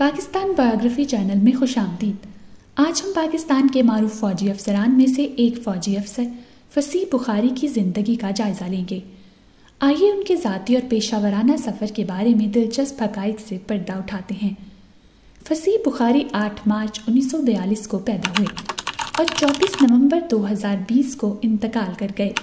Pakistan biography channel में खुशामदीद। आज हम पाकिस्तान के मारूफ फ़ौजी अफसरान में से एक फ़ौजी अफसर फसीह बुखारी की ज़िंदगी का जायज़ा लेंगे। आइए उनके ज़ाती और पेशावराना सफ़र के बारे में दिलचस्प हक़ाइक़ से पर्दा उठाते हैं। फसीह बुखारी 8 मार्च 1942 को पैदा हुए और 24 नवंबर 2020 को इंतकाल कर गए।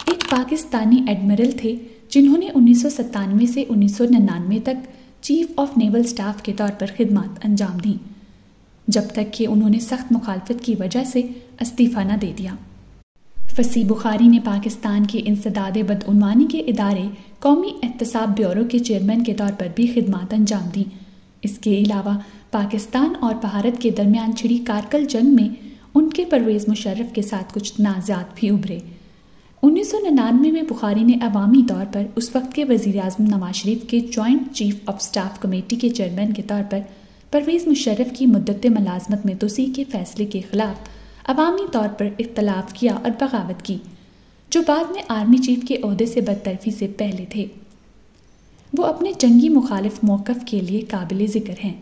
एक पाकिस्तानी एडमिरल थे जिन्होंने 1997 से 1999 तक चीफ ऑफ नेवल स्टाफ के तौर पर खिदमत अंजाम दी, जब तक कि उन्होंने सख्त मुखालफत की वजह से इस्तीफ़ा न दे दिया। फसीह बुखारी ने पाकिस्तान के इंसदाद बदउनवानी के इदारे कौमी एहतसाब ब्यूरो के चेयरमैन के तौर पर भी खिदमत अंजाम दी। इसके अलावा पाकिस्तान और भारत के दरमियान छिड़ी कारगिल जंग में उनके परवेज़ मुशर्रफ के साथ कुछ तनाज़ात भी उभरे। 1999 में बुखारी ने अवामी तौर पर उस वक्त के वज़ीर आज़म नवाज शरीफ के joint chief of staff committee के चेयरमैन के तौर पर परवेज़ मुशर्रफ की मुद्दत मुलाजमत में तोसी के फैसले के खिलाफ अवामी तौर पर इख्तलाफ किया और बगावत की, जो बाद में आर्मी चीफ के ओहदे से बदतरफी से पहले थे। वो अपने जंगी मुखालिफ मौक़िफ़ के लिए काबिल ज़िक्र हैं।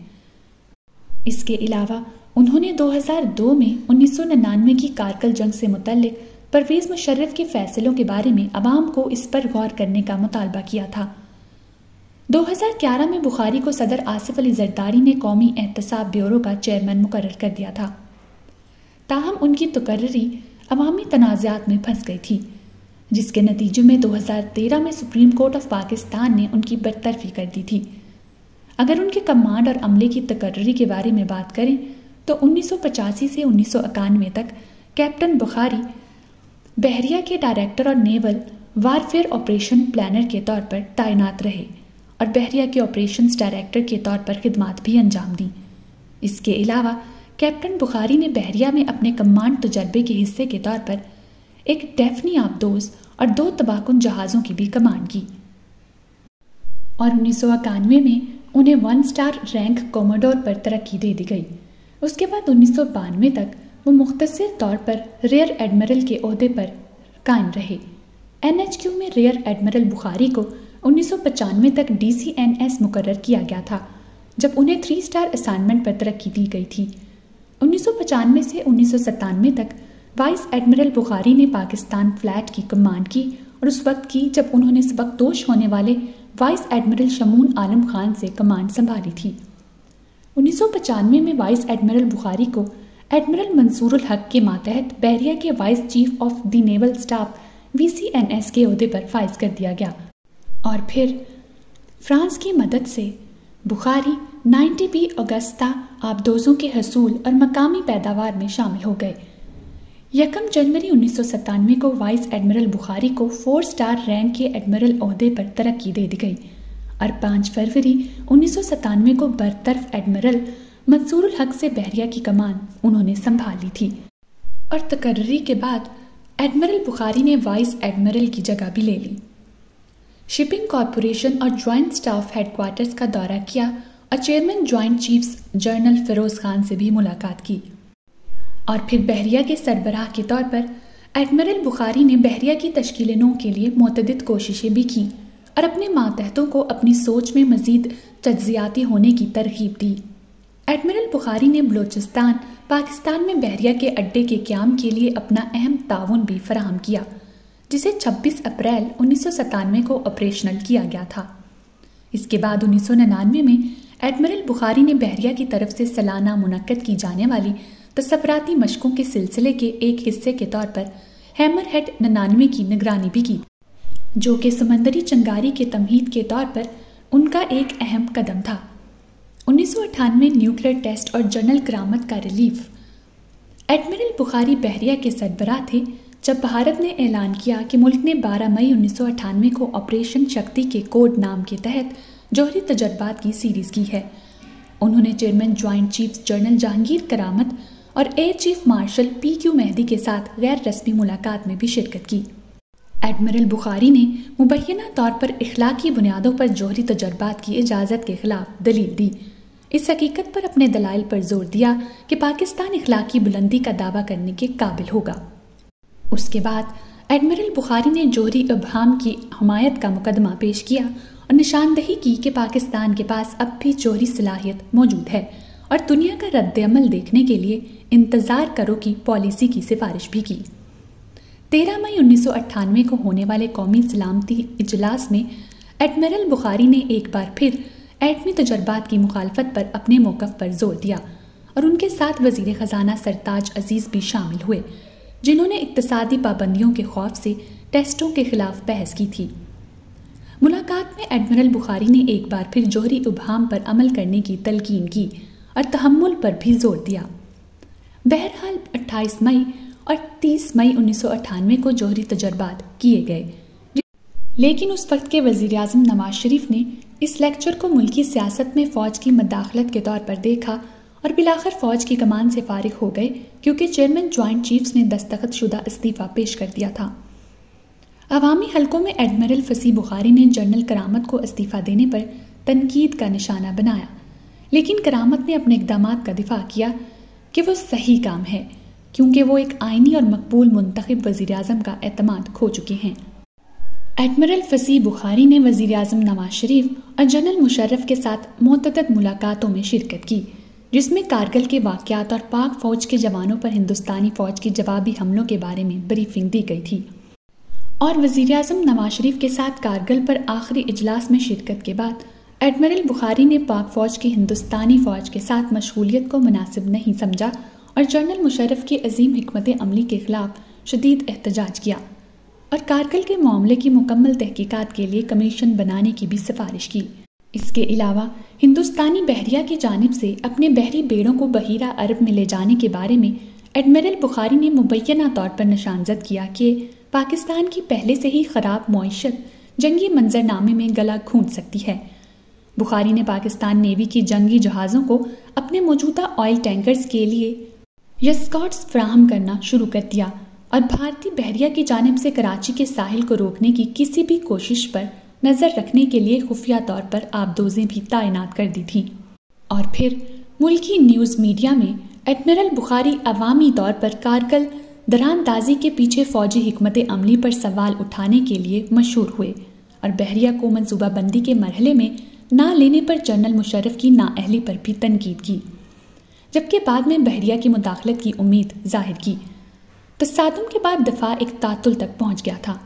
इसके अलावा उन्होंने 2002 में 1999 की कारगिल जंग से मुतल्लिक परवेज़ मुशर्रफ के फैसलों के बारे में अवाम को इस पर गौर करने का मुतालबा किया था। 2011 में बुखारी को सदर आसिफ अली जरदारी ने कौमी एहतसाब ब्यूरो का चेयरमैन मुकर्रर कर दिया था। ताहम उनकी तकर्री अवामी तनाज़ात में फंस गई थी, जिसके नतीजे में 2013 में सुप्रीम कोर्ट ऑफ पाकिस्तान ने उनकी बरतरफी कर दी थी। अगर उनके कमांड और अमले की तकर्री के बारे में बात करें तो 1985 से 1991 तक कैप्टन बुखारी बहरिया के डायरेक्टर और नेवल वारफेयर ऑपरेशन प्लानर के तौर पर तैनात रहे और बहरिया के ऑपरेशंस डायरेक्टर के तौर पर खिदमत भी अंजाम दी। इसके अलावा कैप्टन बुखारी ने बहरिया में अपने कमांड तजर्बे के हिस्से के तौर पर एक डेफनी आबदोज और 2 तबाहकुन जहाज़ों की भी कमांड की और 1991 में उन्हें 1 स्टार रैंक कोमोडोर पर तरक्की दे दी गई। उसके बाद 1992 तक वो मुख्तसर तौर पर रेयर एडमिरल के ओहदे पर कायम रहे। NHQ में रेयर एडमिरल बुखारी को 1995 तक DCNS मुकर्रर किया गया था, जब उन्हें 3 स्टार असाइनमेंट पर तरक्की दी गई थी। 1995 से 1997 तक वाइस एडमिरल बुखारी ने पाकिस्तान फ्लैट की कमांड की और उस वक्त की जब उन्होंने सबकदोश होने वाले वाइस एडमिरल शमून आलम खान से कमांड संभाली थी। 1995 में वाइस एडमिरल बुखारी को एडमिरल मंसूरुल हक के मातहत बहरिया के vice chief of the naval staff VCNS के ओहदे पर फाइज कर दिया गया और फिर फ्रांस की मदद से बुखारी 90B अगस्ता आबदोजों के हसूल और मकामी पैदावार में शामिल हो गए। 1 जनवरी 1997 को वाइस एडमिरल बुखारी को 4 स्टार रैंक के एडमिरल ओहदे पर तरक्की दे दी गई और 5 फरवरी 1997 को बरतरफ एडमिरल मंसूरुल हक से बहरिया की कमान उन्होंने संभाल ली थी और तकर्री के बाद एडमिरल बुखारी ने वाइस एडमिरल की जगह भी ले ली। शिपिंग कॉरपोरेशन और जॉइंट स्टाफ हेडक्वार्टर्स का दौरा किया और chairman joint chiefs general Firoz Khan से भी मुलाकात की और फिर बहरिया के सरबराह के तौर पर एडमिरल बुखारी ने बहरिया की तश्कील नौ के लिए मुतअद्दिद कोशिशें भी की और अपने मातहतों को अपनी सोच में मजीद तज्जियाती होने की तरगीब दी। एडमिरल बुखारी ने बलोचिस्तान पाकिस्तान में बहरिया के अड्डे के क़याम के लिए अपना अहम ताउन भी फराहम किया, जिसे 26 अप्रैल 1997 को ऑपरेशनल किया गया था। इसके बाद 1999 में एडमिरल बुखारी ने बहरिया की तरफ से सालाना मुनक्कद की जाने वाली तसव्वुराती मशकों के सिलसिले के एक हिस्से के तौर पर हैमर हेड 99 की निगरानी भी की, जो कि समंदरी चंगारी के तमहीद के तौर पर उनका एक अहम कदम था। 1998 न्यूक्लियर टेस्ट और जनरल करामत का रिलीफ। एडमिरल बुखारी बहरिया के सरबराह थे जब भारत ने ऐलान किया कि मुल्क ने 12 मई 1998 को ऑपरेशन शक्ति के कोड नाम के तहत जौहरी तजर्बात की सीरीज की है। उन्होंने chairman joint chiefs general Jehangir Karamat और air chief marshal PQ Mehdi के साथ गैर रस्मी मुलाकात में भी शिरकत की। एडमिरल बुखारी ने मुबैना तौर पर इखलाकी बुनियादों पर जौहरी तजर्बात की इजाज़त के खिलाफ दलील दी। इस हकीकत पर अपने दलाइल पर जोर दिया कि पाकिस्तान इखलाकी बुलंदी का दावा करने के काबिल होगा। उसके बाद एडमिरल बुखारी ने जोहरी इब्हाम की हमायत का मुकदमा पेश किया और निशानदही की कि पाकिस्तान के पास अब भी जोहरी सलाहियत मौजूद है और दुनिया का रद्द-ए-अमल देखने के लिए इंतजार करो की पॉलिसी की सिफारिश भी की। 13 मई 1998 को होने वाले कौमी सलामती इजलास में एडमिरल बुखारी ने एक बार फिर एटमी तजर्बात की मुखालफत पर अपने मौक़िफ़ पर जोर दिया और उनके साथ वज़ीर ख़जाना सरताज अजीज़ भी शामिल हुए, जिन्होंने इक़्तिसादी पाबंदियों के खौफ से टेस्टों के खिलाफ बहस की थी। मुलाकात में एडमिरल बुखारी ने एक बार फिर जोहरी इब्हाम पर अमल करने की तलकीन की और तहम्मुल पर भी जोर दिया। बहरहाल 28 मई और 30 मई 1998 को जोहरी तजर्बात किए गए, लेकिन उस वक्त के वज़ीर आज़म नवाज शरीफ ने इस लेक्चर को मुल्की सियासत में फ़ौज की मदाखलत के तौर पर देखा और बिलाखिर फ़ौज की कमान से फारिग हो गए, क्योंकि चेयरमैन जॉइंट चीफ्स ने दस्तखतशुदा इस्तीफ़ा पेश कर दिया था। अवामी हलकों में एडमिरल फसी बुखारी ने जनरल करामत को इस्तीफ़ा देने पर तनकीद का निशाना बनाया, लेकिन करामत ने अपने इक़दामात का दिफा किया कि वो सही काम है, क्योंकि वो एक आइनी और मकबूल मुंतखब वज़ीर आज़म का एतमाद खो चुके हैं। एडमिरल फसी बुखारी ने वज़ीर आज़म नवाज शरीफ और जनरल मुशर्रफ के साथ मुतअद्दिद मुलाकातों में शिरकत की, जिसमें कारगिल के वाक़यात और पाक फ़ौज के जवानों पर हिंदुस्तानी फ़ौज की जवाबी हमलों के बारे में ब्रीफिंग दी गई थी। और वज़ीर आज़म नवाज शरीफ के साथ कारगिल पर आखिरी इजलास में शिरकत के बाद एडमिरल बुखारी ने पाक फ़ौज की हिंदुस्तानी फ़ौज के साथ मशगूलियत को मुनासिब नहीं समझा और जनरल मुशर्रफ की अजीम हिकमत अमली के खिलाफ शदीद एहतजाज किया और कारगिल के मामले की मुकम्मल तहकीकात के लिए कमीशन बनाने की भी सिफारिश की। इसके अलावा हिंदुस्तानी बहरिया की जानिब से अपने बहरी बेड़ों को बहीरा अरब में ले जाने के बारे में एडमिरल बुखारी ने मुबैना तौर पर निशानजद किया कि पाकिस्तान की पहले से ही ख़राब मईशत जंगी मंजरनामे में गला घूंट सकती है। बुखारी ने पाकिस्तान नेवी की जंगी जहाज़ों को अपने मौजूदा ऑयल टैंकर्स के लिए एस्कॉर्ट्स फ्राहम करना शुरू कर दिया और भारतीय बहरिया की जानिब से कराची के साहिल को रोकने की किसी भी कोशिश पर नज़र रखने के लिए खुफिया तौर पर आबदोज़ें भी तैनात कर दी थीं। और फिर मुल्की न्यूज़ मीडिया में एडमिरल बुखारी अवामी तौर पर कारगिल दरानदाजी के पीछे फ़ौजी हिकमत अमली पर सवाल उठाने के लिए मशहूर हुए और बहरिया को मनसूबाबंदी के मरहले में ना लेने पर जनरल मुशर्रफ की नाअहली पर भी तनकीद की, जबकि बाद में बहरिया की मुदाखलत की उम्मीद जाहिर की। तसादुम के बाद दफा एक तातुल तक पहुंच गया था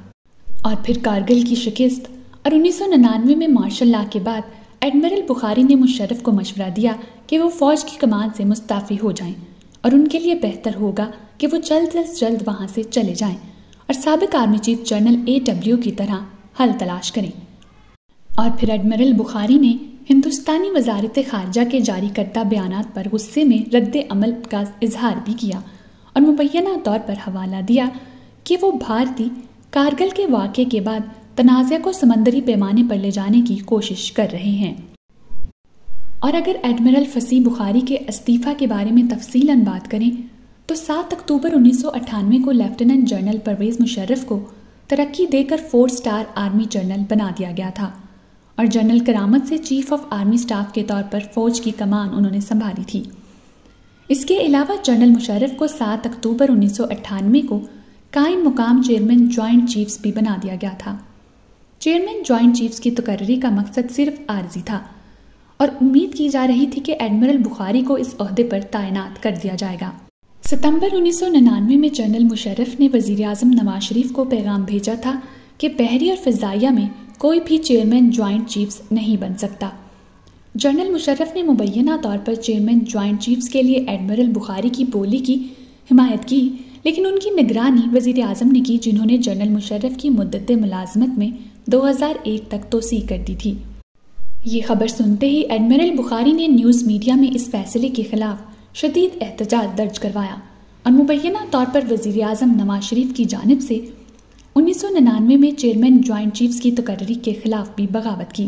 और फिर कारगिल की शिकस्त और 1999 में मार्शल लॉ के बाद एडमिरल बुखारी ने मुशर्रफ को मशवरा दिया कि वो फ़ौज की कमान से मुस्ताफ़ी हो जाएं और उनके लिए बेहतर होगा कि वो जल्द से जल्द वहाँ से चले जाएं और साबिक आर्मी चीफ जनरल AW की तरह हल तलाश करें। और फिर एडमिरल बुखारी ने हिंदुस्तानी वजारत खारजा के जारी करदा बयानात पर गुस्से में रद्द अमल का इजहार भी किया और मुबैना तौर पर हवाला दिया कि वो भारतीय कारगिल के वाक़े के बाद तनाज़ा को समंदरी पैमाने पर ले जाने की कोशिश कर रहे हैं। और अगर एडमिरल फसी बुखारी के इस्तीफ़ा के बारे में तफसीलन बात करें तो 7 अक्टूबर 1998 को लेफ्टिनेंट जनरल परवेज़ मुशर्रफ को तरक्की देकर 4 स्टार आर्मी जनरल बना दिया गया था और जनरल करामत से चीफ ऑफ आर्मी स्टाफ के तौर पर फ़ौज की कमान उन्होंने संभाली थी। इसके अलावा जनरल मुशर्रफ को 7 अक्टूबर 1998 को कायम मुकाम चेयरमैन जॉइंट चीफ्स भी बना दिया गया था। चेयरमैन जॉइंट चीफ्स की तकर्री का मकसद सिर्फ आर्जी था और उम्मीद की जा रही थी कि एडमिरल बुखारी को इस ओहदे पर तैनात कर दिया जाएगा। सितंबर 1999 में जनरल मुशर्रफ ने वज़ीर आज़म नवाज शरीफ को पैगाम भेजा था कि बहरी और फ़िज़ाइया में कोई भी चेयरमैन जॉइंट चीफ्स नहीं बन सकता। जनरल मुशर्रफ ने मुबैना तौर पर चेयरमैन जॉइंट चीफ्स के लिए एडमिरल बुखारी की बोली की हिमायत की, लेकिन उनकी निगरानी वज़ीर आज़म ने की, जिन्होंने जनरल मुशर्रफ की मुद्दत मुलाजमत में 2001 तक तोसी कर दी थी। ये खबर सुनते ही एडमिरल बुखारी ने न्यूज़ मीडिया में इस फैसले के खिलाफ शदीद एहतजाज दर्ज करवाया और मुबैना तौर पर वज़ीर आज़म नवाज शरीफ की जानिब से 1999 में चेयरमैन जॉइंट चीफ्स की तकर्री के खिलाफ भी बगावत की।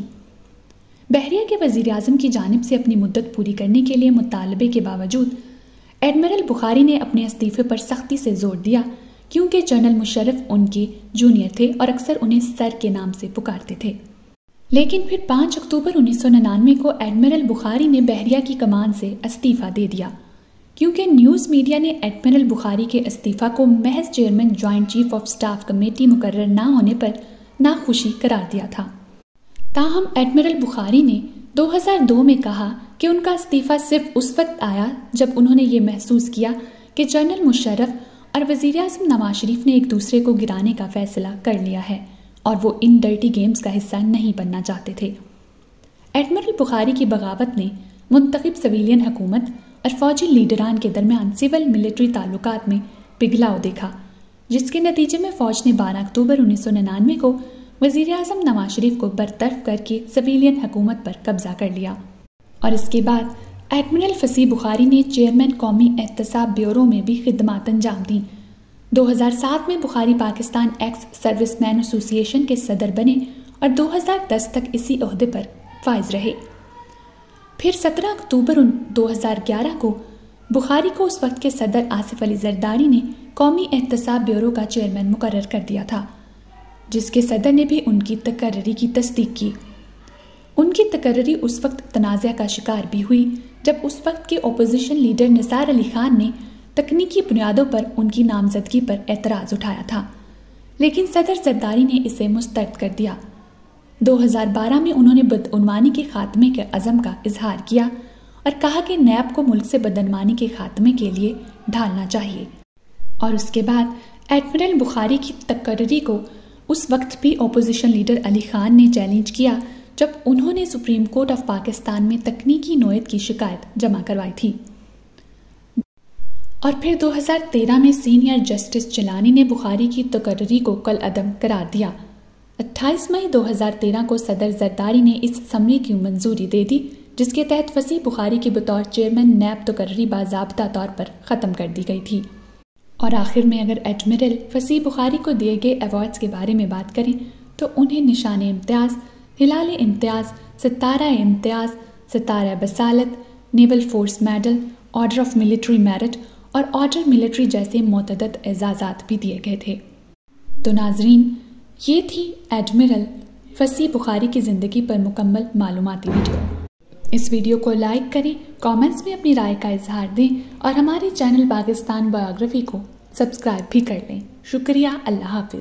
बहरिया के वज़ीर आज़म की जानिब से अपनी मुद्दत पूरी करने के लिए मुतालबे के बावजूद एडमिरल बुखारी ने अपने इस्तीफ़े पर सख्ती से जोर दिया, क्योंकि जनरल मुशर्रफ उनके जूनियर थे और अक्सर उन्हें सर के नाम से पुकारते थे। लेकिन फिर 5 अक्टूबर 1999 को एडमिरल बुखारी ने बहरिया की कमान से इस्तीफ़ा दे दिया, क्योंकि न्यूज़ मीडिया ने एडमिरल बुखारी के इस्तीफ़ा को महज chairman joint chief of staff committee मुकर्रर ना होने पर नाखुशी करार दिया था। ताहम एडमिरल बुखारी ने 2002 में कहा कि उनका इस्तीफ़ा सिर्फ उस वक्त आया जब उन्होंने ये महसूस किया कि जनरल मुशर्रफ और वज़ीर-ए-आज़म नवाज शरीफ ने एक दूसरे को गिराने का फैसला कर लिया है और वो इन डर्टी गेम्स का हिस्सा नहीं बनना चाहते थे। एडमिरल बुखारी की बगावत ने मुंतखब सिविलियन हुकूमत और फौजी लीडरान के दरमियान सिविल मिलिट्री ताल्लुकात में पिघलाव देखा, जिसके नतीजे में फ़ौज ने 12 अक्टूबर 1999 को वज़ीर-ए-आज़म नवाज शरीफ को बरतरफ करके सिविलियन हुकूमत पर कब्जा कर लिया और इसके बाद एडमिरल फसी बुखारी ने चेयरमैन कौमी एहतसाब ब्यूरो में भी खिदमात अंजाम दी। 2007 में Bukhari Pakistan ex serviceman association के सदर बने और 2010 तक इसी ओहदे पर फाइज रहे। फिर 17 अक्टूबर 2011 को बुखारी को उस वक्त के सदर आसिफ अली जरदारी ने कौमी एहतसाब ब्यूरो का चेयरमैन मुकर्रर कर दिया था, जिसके सदर ने भी उनकी तकर्री की तस्दीक की। उनकी तकर्री उस वक्त तनाज़ा का शिकार भी हुई जब उस वक्त के ओपोजिशन लीडर निसार अली खान ने तकनीकी बुनियादों पर उनकी नामजदगी पर एतराज़ उठाया था, लेकिन सदर जरदारी ने इसे मुस्तरद कर दिया। 2012 में उन्होंने बदउनवानी के खात्मे के अज़म का इजहार किया और कहा कि नैब को मुल्क से बदउनवानी के खात्मे के लिए ढालना चाहिए और उसके बाद एडमिरल बुखारी की तकर्री को उस वक्त भी ओपोजिशन लीडर अली खान ने चैलेंज किया जब उन्होंने सुप्रीम कोर्ट ऑफ पाकिस्तान में तकनीकी नोयत की शिकायत जमा करवाई थी। और फिर 2013 में सीनियर जस्टिस जिलानी ने बुखारी की तकर्री को कल अदम करार दिया। 28 मई 2013 को सदर जरदारी ने इस समरी की मंजूरी दे दी, जिसके तहत फसी बुखारी की बतौर चेयरमैन नैब तकर्री बाज़ाब्ता तौर पर ख़त्म कर दी गई थी। और आखिर में अगर एडमिरल फसी बुखारी को दिए गए अवार्ड्स के बारे में बात करें तो उन्हें Nishan Imtiaz, Hilal Imtiaz, Sitara Imtiaz, Sitara Basalat, naval force medal, order of military merit और ऑर्डर मिलिट्री जैसे मुतअद्दिद एजाज़ात भी दिए गए थे। तो नाजरीन, ये थी एडमिरल फसी बुखारी की ज़िंदगी पर मुकम्मल मालूमाती वीडियो। इस वीडियो को लाइक करें, कमेंट्स में अपनी राय का इजहार दें और हमारे चैनल पाकिस्तान बायोग्राफी को सब्सक्राइब भी कर लें। शुक्रिया। अल्लाह हाफिज़।